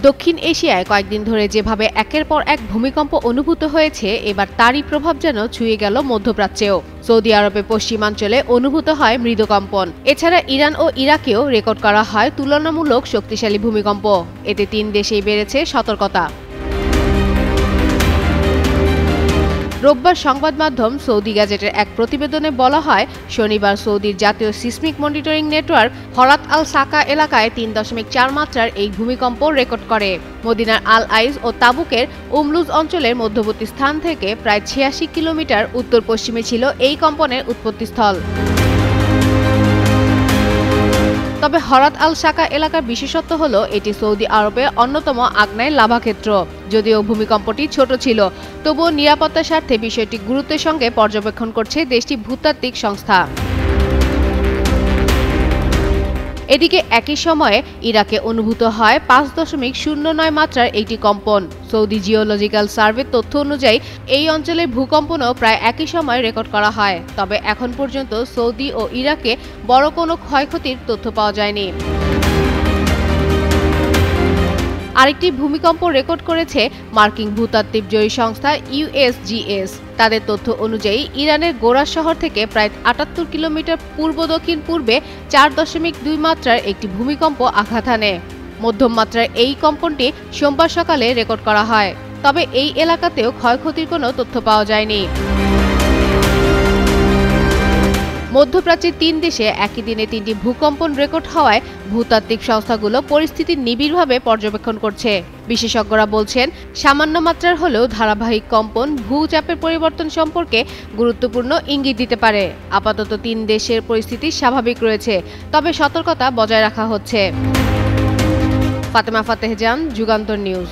দক্ষিণ এশিয়ায় কয়েকদিন ধরে যেভাবে একের পর এক ভূমিকম্প অনুভূত হয়েছে, এবার তারই প্রভাব যেন ছুঁয়ে গেল মধ্যপ্রাচ্যেও। সৌদি আরবে পশ্চিমাঞ্চলে অনুভূত হয় মৃদুকম্পন। এছাড়া ইরান ও ইরাকেও রেকর্ড করা হয় তুলনামূলক শক্তিশালী ভূমিকম্প। এতে 3 দেশেই বেড়েছে সতর্কতা। রোববার সংবাদ মাধ্যম সৌদি গ্যাজেটের এক প্রতিবেদনে বলা হয়, শনিবার সৌদির জাতীয় সিসমিক মনিটরিং নেটওয়ার্ক হরাত আল সাকা এলাকায় 3.4 মাত্রার এই ভূমিকম্প রেকর্ড করে। মদিনার আল আইজ ও তাবুকের উমলুজ অঞ্চলের মধ্যবর্তী স্থান থেকে প্রায় 86 কিলোমিটার উত্তর পশ্চিমে ছিল এই কম্পনের উৎপত্তিস্থল। তবে হরাত আল সাকা এলাকার বিশেষত্ব হলো এটি সৌদি আরবের অন্যতম আগ্নেয় লাভাক্ষেত্র। যদিও ভূমিকম্পটি ছোট ছিল, তবুও নিরাপত্তার স্বার্থে বিষয়টি গুরুত্বের সঙ্গে পর্যবেক্ষণ করছে দেশটির ভূতাত্ত্বিক সংস্থা। এদিকে একই সময়ে ইরাকে অনুভূত হয় 5.09 মাত্রার একটি কম্পন। সৌদি জিওলজিক্যাল সার্ভের তথ্য অনুযায়ী এই অঞ্চলের ভূকম্পনও প্রায় একই সময় রেকর্ড করা হয়। তবে এখন পর্যন্ত সৌদি ও ইরাকে বড় কোনো ক্ষয়ক্ষতির তথ্য পাওয়া যায়নি। আরেকটি ভূমিকম্প রেকর্ড করেছে মার্কিন ভূতাত্ত্বিক জরিপ সংস্থা ইউএসজিএস। তাদের তথ্য অনুযায়ী ইরানের গোরা শহর থেকে প্রায় 78 কিলোমিটার পূর্ব দক্ষিণ পূর্বে 4.2 মাত্রার একটি ভূমিকম্প আঘাত হানে। মধ্যম মাত্রার এই কম্পনটি সোমবার সকালে রেকর্ড করা হয়। তবে এই এলাকাতেও ক্ষয়ক্ষতির কোনো তথ্য পাওয়া যায়নি। মধ্যপ্রাচ্যের 3 দেশে একই দিনে 3টি ভূকম্পন রেকর্ড হওয়ায় ভূতাত্ত্বিক সংস্থাগুলো পরিস্থিতি নিবিড়ভাবে পর্যবেক্ষণ করছে। বিশেষজ্ঞরা বলছেন, সামান্য মাত্রার হলেও ধারাবাহিক কম্পন ভূচাপের পরিবর্তন সম্পর্কে গুরুত্বপূর্ণ ইঙ্গিত দিতে পারে। আপাতত 3 দেশের পরিস্থিতি স্বাভাবিক রয়েছে, তবে সতর্কতা বজায় রাখা হচ্ছে। ফাতেমা ফাতেহ জান, যুগান্তর নিউজ।